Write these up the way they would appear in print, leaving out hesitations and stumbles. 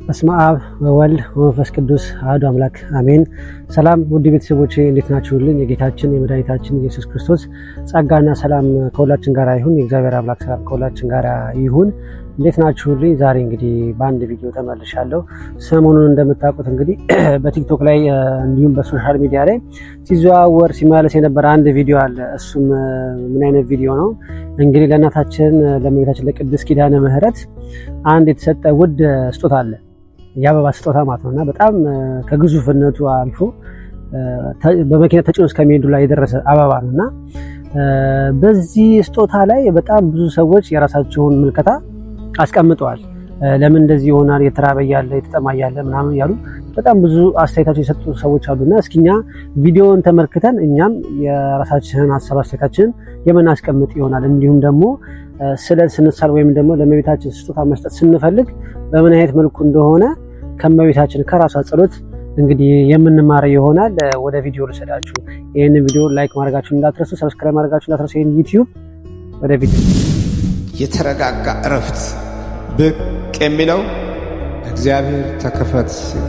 በስመ አብ ወወልድ ወመንፈስ ቅዱስ አሐዱ አምላክ አሜን። ሰላም ውድ ቤተሰቦቼ እንዴት ናችሁልኝ? የጌታችን የመድኃኒታችን ኢየሱስ ክርስቶስ ጸጋና ሰላም ከሁላችን ጋር ይሁን። የእግዚአብሔር አምላክ ሰላም ከሁላችን ጋር ይሁን። እንዴት ናችሁልኝ? ዛሬ እንግዲህ በአንድ ቪዲዮ ተመልሻለሁ። ሰሞኑን እንደምታውቁት እንግዲህ በቲክቶክ ላይ እንዲሁም በሶሻል ሚዲያ ላይ ሲዘዋወር ሲመላለስ የነበረ አንድ ቪዲዮ አለ። እሱም ምን አይነት ቪዲዮ ነው? እንግዲህ ለእናታችን ለእመቤታችን ለቅድስት ኪዳነ ምሕረት አንድ የተሰጠ ውድ ስጦታ አለ። የአበባ ስጦታ ማለት ነውና በጣም ከግዙፍነቱ አልፎ በመኪና ተጭኖ እስከሚሄዱ ላይ የደረሰ አበባ ነውና በዚህ ስጦታ ላይ በጣም ብዙ ሰዎች የራሳቸውን ምልከታ አስቀምጠዋል። ለምን እንደዚህ ይሆናል? የተራበ ያለ የተጠማ ያለ ምናምን ያሉ በጣም ብዙ አስተያየታቸው የሰጡ ሰዎች አሉና እስኪኛ ቪዲዮውን ተመልክተን እኛም የራሳችንን ሐሳብ አስተያየታችንን የምናስቀምጥ ይሆናል። እንዲሁም ደግሞ ስንሳል ወይም ደግሞ ለእመቤታችን ስጦታ መስጠት ስንፈልግ በምን አይነት መልኩ እንደሆነ ከእመቤታችን ከራሷ ጸሎት እንግዲህ የምንማር ይሆናል። ወደ ቪዲዮ ልሰዳችሁ። ይሄን ቪዲዮ ላይክ ማድረጋችሁን እንዳትረሱ፣ ሰብስክራይብ ማድረጋችሁን እንዳትረሱ። ይሄን ዩቲዩብ ወደ ቪዲዮ የተረጋጋ እረፍት ብቅ የሚለው እግዚአብሔር ተከፈት ሲል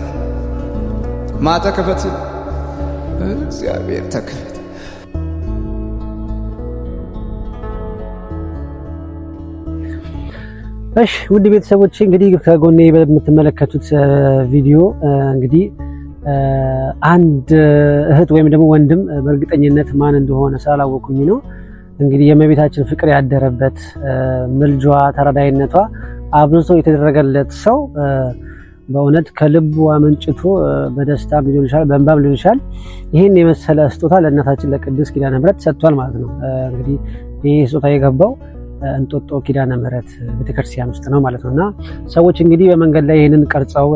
ተከፈት ሲል እግዚአብሔር ተከፈት። እሺ ውድ ቤተሰቦች እንግዲህ ከጎኔ በምትመለከቱት ቪዲዮ እንግዲህ አንድ እህት ወይም ደግሞ ወንድም በእርግጠኝነት ማን እንደሆነ ስላላወኩኝ ነው እንግዲህ የእመቤታችን ፍቅር ያደረበት ምልጇ ተራዳይነቷ አብዝቶ የተደረገለት ሰው በእውነት ከልቡ አመንጭቶ በደስታም ሊሆን ይችላል በእንባም ሊሆን ይችላል ይሄን የመሰለ ስጦታ ለእናታችን ለቅድስት ኪዳነ ምሕረት ሰጥቷል ማለት ነው። እንግዲህ ይሄ ስጦታ የገባው እንጦጦ ኪዳነ ምሕረት ቤተክርስቲያን ውስጥ ነው ማለት ነውና ሰዎች እንግዲህ በመንገድ ላይ ይሄንን ቀርጸው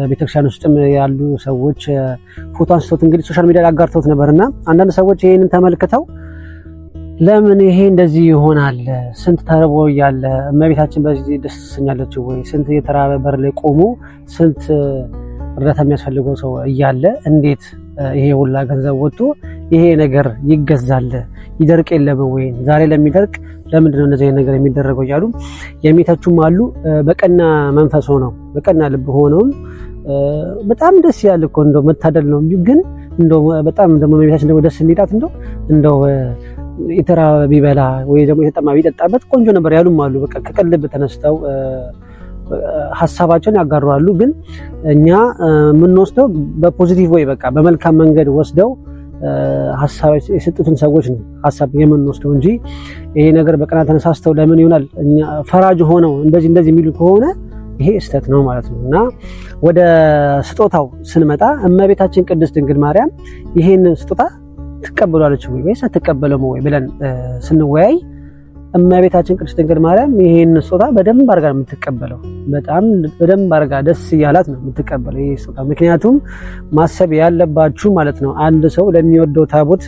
ቤተክርስቲያን ውስጥም ያሉ ሰዎች ፎቶ አንስተውት እንግዲህ ሶሻል ሚዲያ ላይ አጋርተውት ነበርና አንዳንድ ሰዎች ይሄንን ተመልክተው ለምን ይሄ እንደዚህ ይሆናል? ስንት ተርቦ ያለ እመቤታችን በዚህ ደስ ትሰኛለች ወይ? ስንት የተራበ በር ላይ ቆሞ ስንት እርዳታ የሚያስፈልገው ሰው እያለ እንዴት ይሄ ሁላ ገንዘብ ወጥቶ ይሄ ነገር ይገዛል? ይደርቅ የለም ወይ? ዛሬ ለሚደርቅ ለምንድነው እንደዚህ አይነት ነገር የሚደረገው እያሉ የሚተቹም አሉ። በቀና መንፈስ ሆነው በቀና ልብ ሆነው በጣም ደስ ያለ እኮ እንደው መታደል ነው። ግን እንደው በጣም ደግሞ እመቤታችን ደግሞ ደስ እንዲላት እንደው የተራበ ቢበላ ወይ ደግሞ የተጠማ ቢጠጣበት ቆንጆ ነበር ያሉም አሉ። በቃ ከቀልብ ተነስተው ሐሳባቸውን ያጋራሉ። ግን እኛ የምንወስደው በፖዚቲቭ ወይ በቃ በመልካም መንገድ ወስደው ሐሳብ የሰጡትን ሰዎች ነው ሐሳብ የምንወስደው እንጂ ይሄ ነገር በቀና ተነሳስተው ለምን ይሆናል እኛ ፈራጅ ሆነው እንደዚህ የሚሉ ከሆነ ይሄ ስህተት ነው ማለት ነው። እና ወደ ስጦታው ስንመጣ እመቤታችን ቅድስት ድንግል ማርያም ይሄን ስጦታ ትቀበላለች ወይስ አትቀበለም ወይ ብለን ስንወያይ እመቤታችን ቅድስት ድንግል ማርያም ይሄን ስጦታ በደንብ አድርጋ ነው የምትቀበለው። በጣም በደንብ አድርጋ ደስ እያላት ነው የምትቀበለው ይሄ ስጦታ። ምክንያቱም ማሰብ ያለባችሁ ማለት ነው አንድ ሰው ለሚወደው ታቦት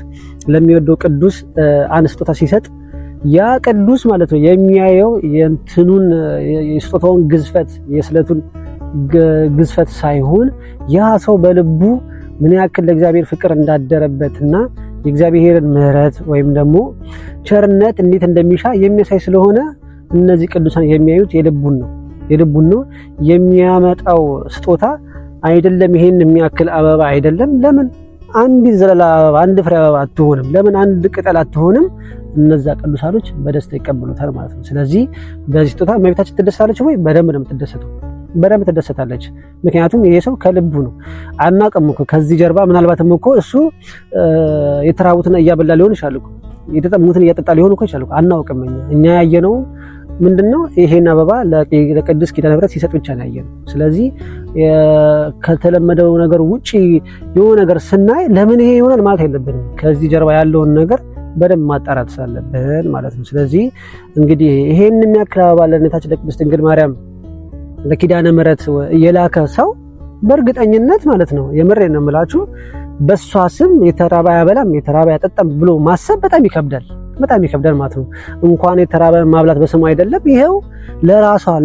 ለሚወደው ቅዱስ አንድ ስጦታ ሲሰጥ ያ ቅዱስ ማለት ነው የሚያየው የእንትኑን የስጦታውን ግዝፈት የስለቱን ግዝፈት ሳይሆን ያ ሰው በልቡ ምን ያክል ለእግዚአብሔር ፍቅር እንዳደረበትና የእግዚአብሔርን ምሕረት ወይም ደግሞ ቸርነት እንዴት እንደሚሻ የሚያሳይ ስለሆነ እነዚህ ቅዱሳን የሚያዩት የልቡን ነው የሚያመጣው ስጦታ አይደለም። ይሄን የሚያክል አበባ አይደለም። ለምን አንድ ዘለላ አበባ አንድ ፍሬ አበባ አትሆንም? ለምን አንድ ቅጠል አትሆንም? እነዛ ቅዱሳኖች በደስታ ይቀበሉታል ማለት ነው። ስለዚህ በዚህ ስጦታ እመቤታችን ትደሰታለች ወይ? በደንብ ነው የምትደሰተው። በደንብ ትደሰታለች። ምክንያቱም ይሄ ሰው ከልቡ ነው። አናውቅም እኮ ከዚህ ጀርባ ምናልባትም እኮ እሱ የተራቡትን እያበላ ሊሆን ይችላል እኮ የተጠሙትን እያጠጣ ሊሆን እኮ ይችላል እኮ አናውቅም። እኛ ያየነው ምንድነው ይሄን አበባ ለቅድስት ኪዳነ ምሕረት ሲሰጥ ብቻ ነው ያየነው። ስለዚህ ከተለመደው ነገር ውጪ የሆነ ነገር ስናይ ለምን ይሄ ይሆናል ማለት አይደለብንም። ከዚህ ጀርባ ያለውን ነገር በደንብ ማጣራት ስላለብን ማለት ነው። ስለዚህ እንግዲህ ይሄን የሚያክል አበባ ለእናታችን ለቅድስት ድንግል ማርያም ለኪዳነ ምሕረት የላከ ሰው በእርግጠኝነት ማለት ነው የምሬን ነው የምላችሁ በሷ ስም የተራበ ያበላም የተራበ ያጠጣም ብሎ ማሰብ በጣም ይከብዳል ማለት ነው። እንኳን የተራበ ማብላት በስሙ አይደለም ይሄው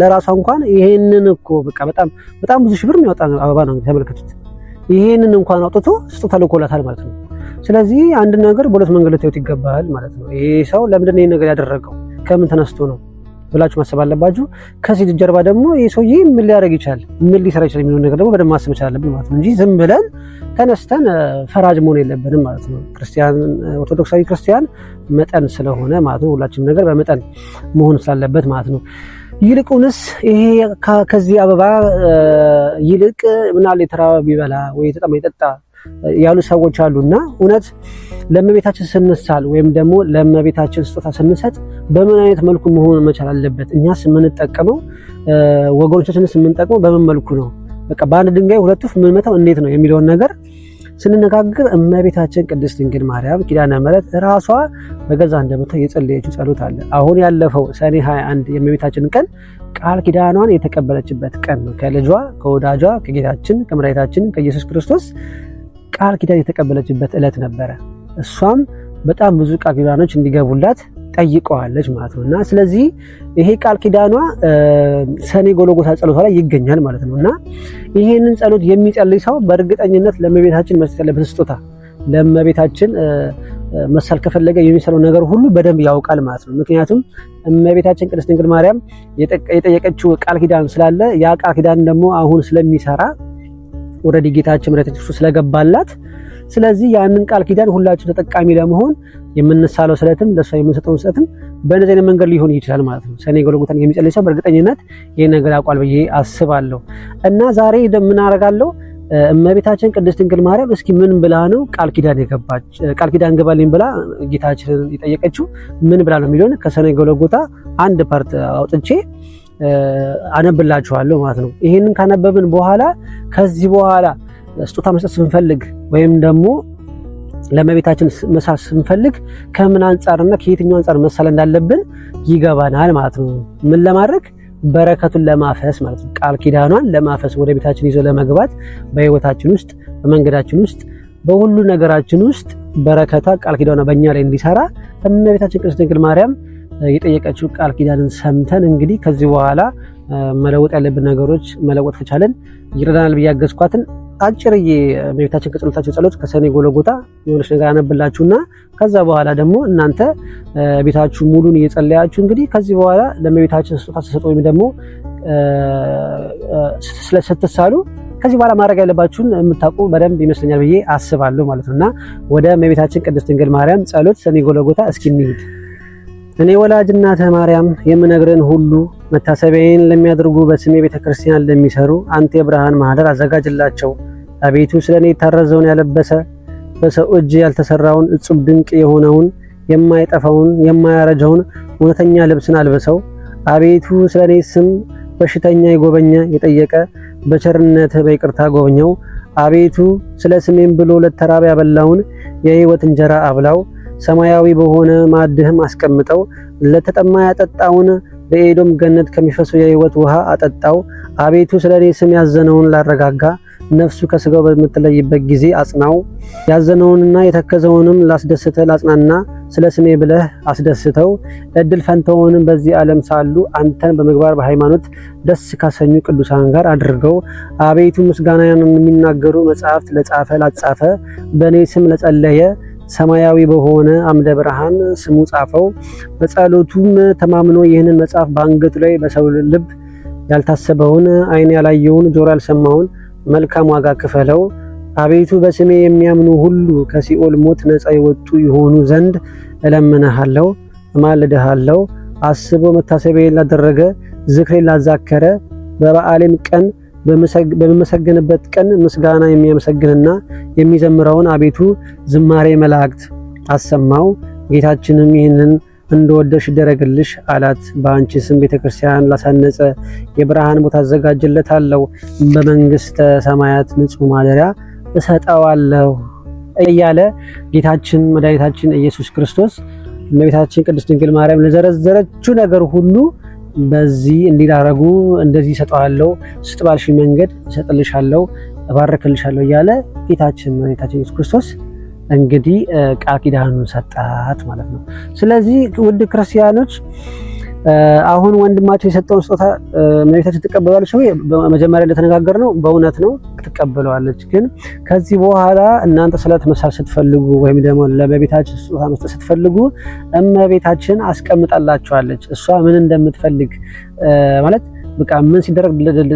ለራሷ እንኳን ይሄንን እኮ በቃ በጣም ብዙ ሺህ ብር የሚያወጣ አበባ ነው ተመልከቱት። ይሄንን እንኳን አውጥቶ ስጦታ ልኮላታል ማለት ነው። ስለዚህ አንድ ነገር በሁለት መንገድ ልታዩት ይገባል ማለት ነው። ይሄ ሰው ለምንድን ነው ይሄን ነገር ያደረገው? ከምን ተነስቶ ነው? ብላችሁ ማሰብ አለባችሁ። ከዚህ ጀርባ ደግሞ ይህ ሰውዬ ምን ሊያደርግ ይችላል፣ ምን ሊሰራ ይችላል የሚሆን ነገር ደግሞ በደንብ ማሰብ አለብን ማለት ነው እንጂ ዝም ብለን ተነስተን ፈራጅ መሆን የለብንም ማለት ነው። ክርስቲያን ኦርቶዶክሳዊ ክርስቲያን መጠን ስለሆነ ማለት ነው ሁላችንም ነገር በመጠን መሆን ስላለበት ማለት ነው። ይልቁንስ ይሄ ከዚህ አበባ ይልቅ ምናለ የተራበ ቢበላ ወይ የተጠማ ይጠጣ ያሉ ሰዎች አሉና እውነት ለእመቤታችን ስንሳል ወይም ደግሞ ለእመቤታችን ስጦታ ስንሰጥ በምን አይነት መልኩ መሆን መቻል አለበት? እኛስ የምንጠቀመው ወገኖቻችንስ የምንጠቅመው በምን መልኩ ነው? በቃ በአንድ ድንጋይ ሁለት ወፍ የምንመታው እንዴት ነው የሚለውን ነገር ስንነጋገር እመቤታችን ቅድስት ድንግል ማርያም ኪዳነ ምሕረት ራሷ በገዛ አንደበቷ የጸለየችው ጸሎት አለ። አሁን ያለፈው ሰኔ 21 የእመቤታችን ቀን ቃል ኪዳኗን የተቀበለችበት ቀን ነው። ከልጇ ከወዳጇ ከጌታችን ከመድኃኒታችን ከኢየሱስ ክርስቶስ ቃል ኪዳን የተቀበለችበት ዕለት ነበረ። እሷም በጣም ብዙ ቃል ኪዳኖች እንዲገቡላት ጠይቀዋለች ማለት ነውና ስለዚህ ይሄ ቃል ኪዳኗ ሰኔ ጎልጎታ ጸሎቷ ላይ ይገኛል ማለት ነውና ይሄንን ጸሎት የሚጸልይ ሰው በእርግጠኝነት ለእመቤታችን መስጠት ያለበት ስጦታ ለእመቤታችን መሳል ከፈለገ የሚሰራው ነገር ሁሉ በደንብ ያውቃል ማለት ነው። ምክንያቱም እመቤታችን ቅድስት ድንግል ማርያም የጠየቀችው ቃል ኪዳን ስላለ ያ ቃል ኪዳን ደግሞ አሁን ስለሚሰራ ወረዲ ጌታችን መድኃኒታችን ስለገባላት ስለዚህ ያንን ቃል ኪዳን ሁላችሁ ተጠቃሚ ለመሆን የምንሳለው ስለትም ለሷ የምንሰጠው ስለትም በእነዚህ አይነት መንገድ ሊሆን ይችላል ማለት ነው። ሰኔ ጎልጎታን የሚጸልይ ሰው በእርግጠኝነት ይሄን ነገር ያውቃል ብዬ አስባለሁ። እና ዛሬ ምን አደርጋለሁ? እመቤታችን ቅድስት ድንግል ማርያም እስኪ ምን ብላ ነው ቃል ኪዳን የገባች ቃል ኪዳን ገባልኝ ብላ ጌታችንን የጠየቀችው ምን ብላ ነው የሚለውን ከሰኔ ጎልጎታ አንድ ፓርት አውጥቼ አነብላችኋለሁ ማለት ነው። ይሄንን ካነበብን በኋላ ከዚህ በኋላ ስጦታ መስጠት ስንፈልግ ወይም ደግሞ ለእመቤታችን መሳል ስንፈልግ ከምን አንጻርና ከየትኛው አንጻር መሳል እንዳለብን ይገባናል ማለት ነው። ምን ለማድረግ በረከቱን ለማፈስ ማለት ነው። ቃል ኪዳኗን ለማፈስ ወደ ቤታችን ይዞ ለመግባት በህይወታችን ውስጥ በመንገዳችን ውስጥ በሁሉ ነገራችን ውስጥ በረከታ ቃል ኪዳኗ በእኛ ላይ እንዲሰራ እመቤታችን ቅድስት ድንግል ማርያም የጠየቀችው ቃል ኪዳንን ሰምተን እንግዲህ ከዚህ በኋላ መለወጥ ያለብን ነገሮች መለወጥ ከቻለን ይረዳናል ብዬ ያገዝኳትን አጭርዬ እመቤታችን ከጸሎታችሁ ጸሎት ከሰኔ ጎልጎታ የሆነች ነገር አነብላችሁና ከዛ በኋላ ደግሞ እናንተ ቤታችሁ ሙሉን እየጸለያችሁ እንግዲህ ከዚህ በኋላ ለእመቤታችን ስጦታ ተሰጥቶ ወይም ደግሞ ስትሳሉ ከዚህ በኋላ ማድረግ ያለባችሁን የምታውቁ በደንብ ይመስለኛል ብዬ አስባለሁ ማለት ነውና ወደ እመቤታችን ቅድስት ድንግል ማርያም ጸሎት ሰኔ ጎልጎታ እስኪ እንሂድ። እኔ ወላጅ እናትህ ማርያም የምነግርህን ሁሉ መታሰቢያዬን ለሚያደርጉ በስሜ ቤተክርስቲያን ለሚሰሩ አንተ የብርሃን ማህደር አዘጋጅላቸው። አቤቱ ስለኔ የታረዘውን ያለበሰ በሰው እጅ ያልተሰራውን እጹብ ድንቅ የሆነውን የማይጠፋውን የማያረጀውን እውነተኛ ልብስን አልብሰው። አቤቱ ስለኔ ስም በሽተኛ የጎበኘ የጠየቀ በቸርነት በይቅርታ ጎብኘው። አቤቱ ስለ ስሜም ብሎ ለተራበ ያበላውን የሕይወት እንጀራ አብላው። ሰማያዊ በሆነ ማዕድህም አስቀምጠው። ለተጠማ ያጠጣውን በኤዶም ገነት ከሚፈሰው የሕይወት ውሃ አጠጣው። አቤቱ ስለኔ ስም ያዘነውን ላረጋጋ ነፍሱ ከስጋው በምትለይበት ጊዜ አጽናው። ያዘነውንና የተከዘውንም ላስደስተ ላጽናና ስለ ስሜ ብለህ አስደስተው። እድል ፈንታውንም በዚህ ዓለም ሳሉ አንተን በምግባር በሃይማኖት ደስ ካሰኙ ቅዱሳን ጋር አድርገው። አቤቱ ምስጋናን የሚናገሩ መጽሐፍት ለጻፈ ላጻፈ በእኔ ስም ለጸለየ ሰማያዊ በሆነ አምደ ብርሃን ስሙ ጻፈው። በጸሎቱም ተማምኖ ይህንን መጽሐፍ በአንገቱ ላይ በሰው ልብ ያልታሰበውን ዓይን ያላየውን ጆሮ ያልሰማውን መልካም ዋጋ ክፈለው። አቤቱ በስሜ የሚያምኑ ሁሉ ከሲኦል ሞት ነፃ የወጡ ይሆኑ ዘንድ እለምንሃለሁ እማልድሃለሁ። አስቦ መታሰቢያዬን ላደረገ ዝክሬን ላዛከረ በበዓሌም ቀን በመሰገንበት ቀን ምስጋና የሚያመሰግንና የሚዘምረውን አቤቱ ዝማሬ መላእክት አሰማው። ጌታችንም ይህንን እንደወደሽ ይደረግልሽ አላት። በአንቺ ስም ቤተክርስቲያን ላሳነጸ የብርሃን ቦታ አዘጋጅለታለሁ፣ በመንግስተ ሰማያት ንጹህ ማደሪያ እሰጠዋለሁ እያለ ጌታችን መድኃኒታችን ኢየሱስ ክርስቶስ እመቤታችን ቅድስት ድንግል ማርያም ለዘረዘረችው ነገር ሁሉ በዚህ እንዲዳረጉ እንደዚህ እሰጠዋለሁ፣ ስትባልሽ መንገድ እሰጥልሻለሁ፣ እባርክልሻለሁ እያለ ጌታችን መድኃኒታችን ኢየሱስ ክርስቶስ እንግዲህ ቃል ኪዳኑን ሰጣት ማለት ነው። ስለዚህ ውድ ክርስቲያኖች አሁን ወንድማችን የሰጠውን ስጦታ እመቤታችን ትቀበላለች ወይ? በመጀመሪያ እንደተነጋገርነው በእውነት ነው ትቀበለዋለች። ግን ከዚህ በኋላ እናንተ ስለት መሳል ስትፈልጉ ወይም ደግሞ ለእመቤታችን ስጦታ መስጠት ስትፈልጉ እመቤታችን አስቀምጣላችኋለች። እሷ ምን እንደምትፈልግ ማለት በቃ ምን ሲደረግ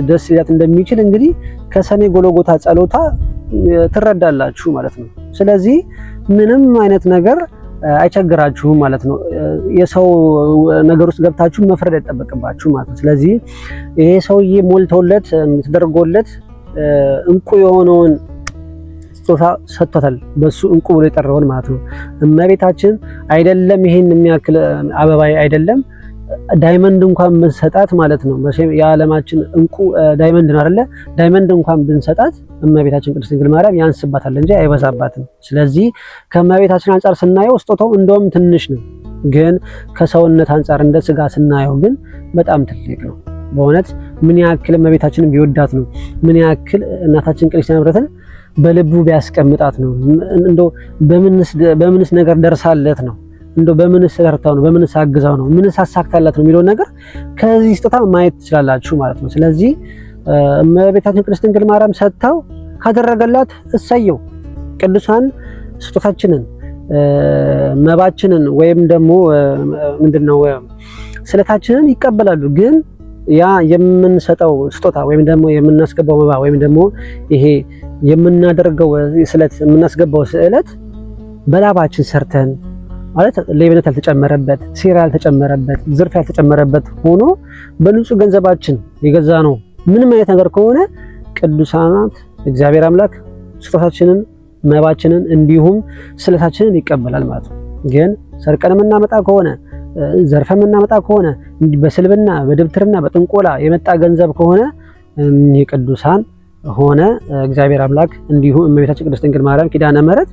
ደስ ይላት እንደሚችል እንግዲህ ከሰኔ ጎልጎታ ጸሎታ ትረዳላችሁ ማለት ነው። ስለዚህ ምንም አይነት ነገር አይቸግራችሁም ማለት ነው። የሰው ነገር ውስጥ ገብታችሁ መፍረድ አይጠበቅባችሁ ማለት ነው። ስለዚህ ይሄ ሰውዬ ሞልቶለት ተደርጎለት እንቁ የሆነውን ስጦታ ሰጥቷታል። በሱ እንቁ ብሎ የጠራውን ማለት ነው። እመቤታችን አይደለም ይሄን የሚያክል አበባ አይደለም ዳይመንድ እንኳን ብንሰጣት ማለት ነው። የዓለማችን እንቁ ዳይመንድ ነው አይደለ? ዳይመንድ እንኳን ብንሰጣት እመቤታችን ቅድስት ድንግል ማርያም ያንስባታል እንጂ አይበዛባትም። ስለዚህ ከእመቤታችን አንጻር ስናየው ስጦታው እንደውም ትንሽ ነው፣ ግን ከሰውነት አንጻር እንደ ስጋ ስናየው ግን በጣም ትልቅ ነው። በእውነት ምን ያክል እመቤታችንን ቢወዳት ነው፣ ምን ያክል እናታችን ቅድስት ምሕረትን በልቡ ቢያስቀምጣት ነው፣ እንደው በምንስ ነገር ደርሳለት ነው፣ እንደው በምንስ ሰርታው ነው፣ በምንስ አግዛው ነው፣ ምንስ አሳክታላት ነው የሚለውን ነገር ከዚህ ስጦታ ማየት ትችላላችሁ ማለት ነው። ስለዚህ እመቤታችን ቅድስት ድንግል ማርያም ሰጥታው ካደረገላት እሰየው። ቅዱሳን ስጦታችንን መባችንን ወይም ደግሞ ምንድነው ስለታችንን ይቀበላሉ። ግን ያ የምንሰጠው ስጦታ ወይም ደግሞ የምናስገባው መባ ወይም ደግሞ ይሄ የምናደርገው ስለት የምናስገባው ስዕለት በላባችን ሰርተን ማለት ሌብነት ያልተጨመረበት፣ ሴራ ያልተጨመረበት፣ ዝርፍ ያልተጨመረበት ሆኖ በንጹህ ገንዘባችን የገዛ ነው ምንም አይነት ነገር ከሆነ ቅዱሳናት እግዚአብሔር አምላክ ስጦታችንን መባችንን እንዲሁም ስለታችንን ይቀበላል ማለት ነው። ግን ሰርቀን የምናመጣ ከሆነ ዘርፈን የምናመጣ ከሆነ በስልብና በድብትርና በጥንቆላ የመጣ ገንዘብ ከሆነ የቅዱሳን ሆነ እግዚአብሔር አምላክ እንዲሁም እመቤታችን ቅድስት ድንግል ማርያም ኪዳነ ምሕረት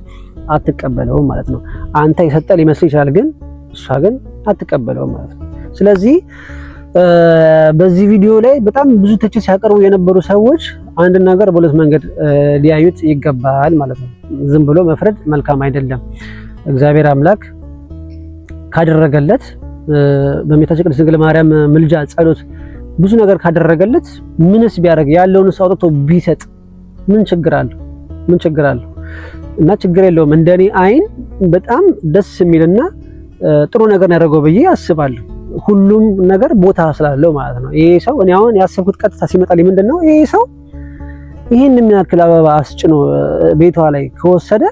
አትቀበለውም ማለት ነው። አንተ የሰጠ ሊመስል ይችላል፣ ግን እሷ ግን አትቀበለውም ማለት ነው። ስለዚህ በዚህ ቪዲዮ ላይ በጣም ብዙ ትችት ሲያቀርቡ የነበሩ ሰዎች አንድ ነገር በሁለት መንገድ ሊያዩት ይገባል ማለት ነው። ዝም ብሎ መፍረድ መልካም አይደለም። እግዚአብሔር አምላክ ካደረገለት በእመቤታችን ቅድስት ድንግል ማርያም ምልጃ ጸሎት ብዙ ነገር ካደረገለት ምንስ ቢያደርግ ያለውን አውጥቶ ቢሰጥ ምን ችግር አለው? ምን ችግር አለው? እና ችግር የለውም። እንደኔ አይን በጣም ደስ የሚልና ጥሩ ነገር ያደረገው ብዬ አስባለሁ። ሁሉም ነገር ቦታ ስላለው ማለት ነው። ይሄ ሰው እኔ አሁን ያሰብኩት ቀጥታ ሲመጣልኝ ምንድነው ይሄ ሰው ይሄን የሚያክል አበባ አስጭኖ ቤቷ ላይ ከወሰደ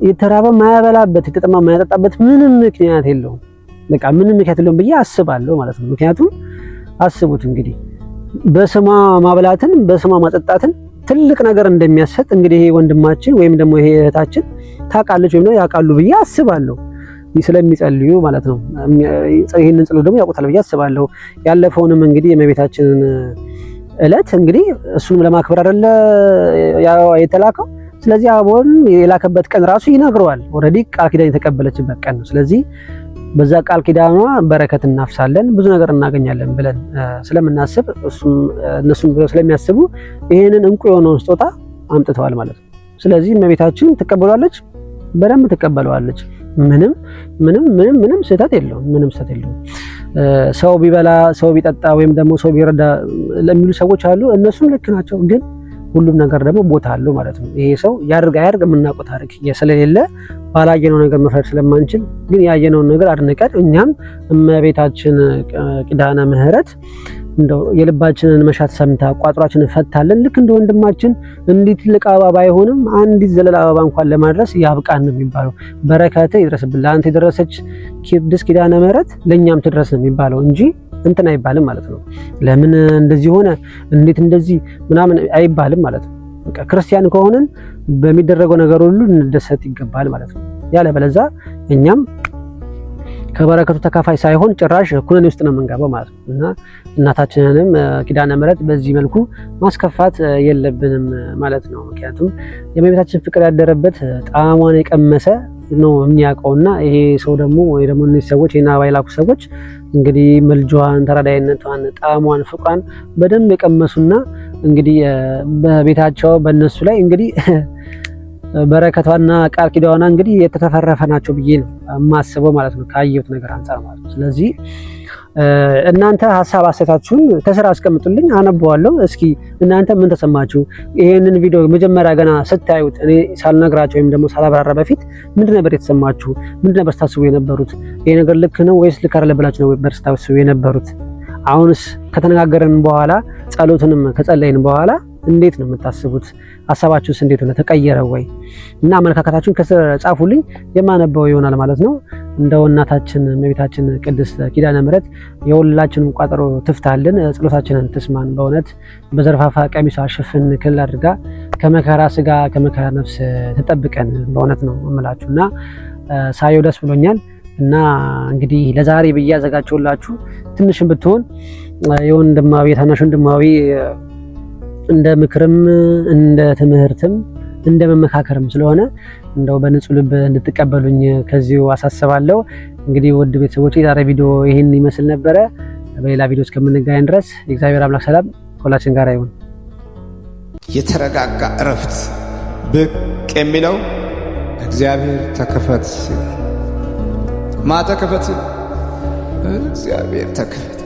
የተራበ ማያበላበት የተጠማ ማያጠጣበት ምንም ምክንያት የለውም። በቃ ምንም ምክንያት የለውም ብዬ አስባለሁ ማለት ነው። ምክንያቱም አስቡት እንግዲህ በስሟ ማብላትን በስሟ ማጠጣትን ትልቅ ነገር እንደሚያሰጥ እንግዲህ ይሄ ወንድማችን ወይም ደግሞ ይሄ እህታችን ታውቃለች ወይም ነው ያውቃሉ ብዬ አስባለሁ። ስለሚጸልዩ ማለት ነው። ይሄንን ጸሎት ደግሞ ያውቁታል ብዬ አስባለሁ። ያለፈውንም እንግዲህ የእመቤታችንን እለት እንግዲህ እሱንም ለማክበር አይደለ የተላከው። ስለዚህ አቦን የላከበት ቀን ራሱ ይነግረዋል። ኦሬዲ ቃል ኪዳን የተቀበለችበት ቀን ነው። ስለዚህ በዛ ቃል ኪዳኗ በረከት እናፍሳለን፣ ብዙ ነገር እናገኛለን ብለን ስለምናስብ እነሱም ብለው ስለሚያስቡ ይሄንን እንቁ የሆነውን ስጦታ አምጥተዋል ማለት ነው። ስለዚህ እመቤታችን ትቀበሏለች፣ በደንብ ትቀበለዋለች። ምንም ስህተት የለውም። ምንም ስህተት የለውም። ሰው ቢበላ ሰው ቢጠጣ ወይም ደግሞ ሰው ቢረዳ ለሚሉ ሰዎች አሉ። እነሱም ልክ ናቸው። ግን ሁሉም ነገር ደግሞ ቦታ አለው ማለት ነው። ይሄ ሰው ያድርግ አያድርግ የምናውቀው ታሪክ ስለሌለ ባላየነው ነገር መፍረድ ስለማንችል ግን ያየነውን ነገር አድንቀን እኛም እመቤታችን ኪዳነ ምሕረት እንደው የልባችንን መሻት ሰምታ ቋጥሯችንን ፈታለን። ልክ እንደ ወንድማችን እንዲህ ትልቅ አበባ ባይሆንም አንዲት ዘለላ አበባ እንኳን ለማድረስ ያብቃን ነው የሚባለው። በረከት ይድረስብን። ለአንተ የደረሰች ቅድስት ኪዳነ ምሕረት ለእኛም ትድረስ ነው የሚባለው እንጂ እንትን አይባልም ማለት ነው። ለምን እንደዚህ ሆነ እንዴት እንደዚህ ምናምን አይባልም ማለት ነው። በቃ ክርስቲያን ከሆነን በሚደረገው ነገር ሁሉ እንደሰት ይገባል ማለት ነው። ያለበለዛ እኛም ከበረከቱ ተካፋይ ሳይሆን ጭራሽ ኩነኔ ውስጥ ነው የምንገባው ማለት ነው። እና እናታችንንም ኪዳነ ምሕረት በዚህ መልኩ ማስከፋት የለብንም ማለት ነው። ምክንያቱም የእመቤታችን ፍቅር ያደረበት ጣዕሟን የቀመሰ ነው የሚያውቀውና ይሄ ሰው ደግሞ ወይ ደግሞ እነዚህ ሰዎች የና ባይላኩ ሰዎች እንግዲህ መልጇን፣ ተራዳይነቷን፣ ጣዕሟን፣ ፍቅሯን በደንብ የቀመሱና እንግዲህ በቤታቸው በእነሱ ላይ እንግዲህ በረከቷና ቃል ኪዳኗ እንግዲህ የተተፈረፈ ናቸው ብዬ ነው የማስበው ማለት ነው፣ ካየሁት ነገር አንፃር ማለት ነው። ስለዚህ እናንተ ሐሳብ አስተያየታችሁን ከስራ አስቀምጡልኝ፣ አነበዋለሁ። እስኪ እናንተ ምን ተሰማችሁ? ይሄንን ቪዲዮ መጀመሪያ ገና ስታዩት እኔ ሳልነግራችሁ ወይም ደግሞ ሳላብራራ በፊት ምንድን ነበር የተሰማችሁ? ምንድን ነበር ስታስቡ የነበሩት? ይሄ ነገር ልክ ነው ወይስ ልክ አይደለም ብላችሁ ነው ስታስቡ የነበሩት? አሁንስ ከተነጋገርን በኋላ ጸሎትንም ከጸለይን በኋላ እንዴት ነው የምታስቡት? ሐሳባችሁስ እንዴት ሆነ? ተቀየረ ወይ? እና አመለካከታችሁን ከስር ጻፉልኝ፣ የማነበው ይሆናል ማለት ነው። እንደው እናታችን እመቤታችን ቅድስት ኪዳነ ምሕረት የሁላችንም ቋጠሮ ትፍታልን፣ ጸሎታችንን ትስማን። በእውነት በዘርፋፋ ቀሚሷ ሽፍን ክል አድርጋ ከመከራ ስጋ ከመከራ ነፍስ ተጠብቀን በእውነት ነው እምላችሁና ሳየው ደስ ብሎኛል። እና እንግዲህ ለዛሬ ብዬ አዘጋጀሁላችሁ ትንሽም ብትሆን የወንድማዊ የታናሽ ወንድማዊ እንደ ምክርም እንደ ትምህርትም እንደ መመካከርም ስለሆነ እንደው በንጹህ ልብ እንድትቀበሉኝ ከዚሁ አሳስባለሁ። እንግዲህ ውድ ቤተሰቦች የዛሬ ቪዲዮ ይህን ይመስል ነበረ። በሌላ ቪዲዮ እስከምንገናኝ ድረስ የእግዚአብሔር አምላክ ሰላም ከሁላችን ጋር ይሁን። የተረጋጋ እረፍት ብቅ የሚለው እግዚአብሔር ተከፈት፣ ተከፈት፣ እግዚአብሔር ተከፈት።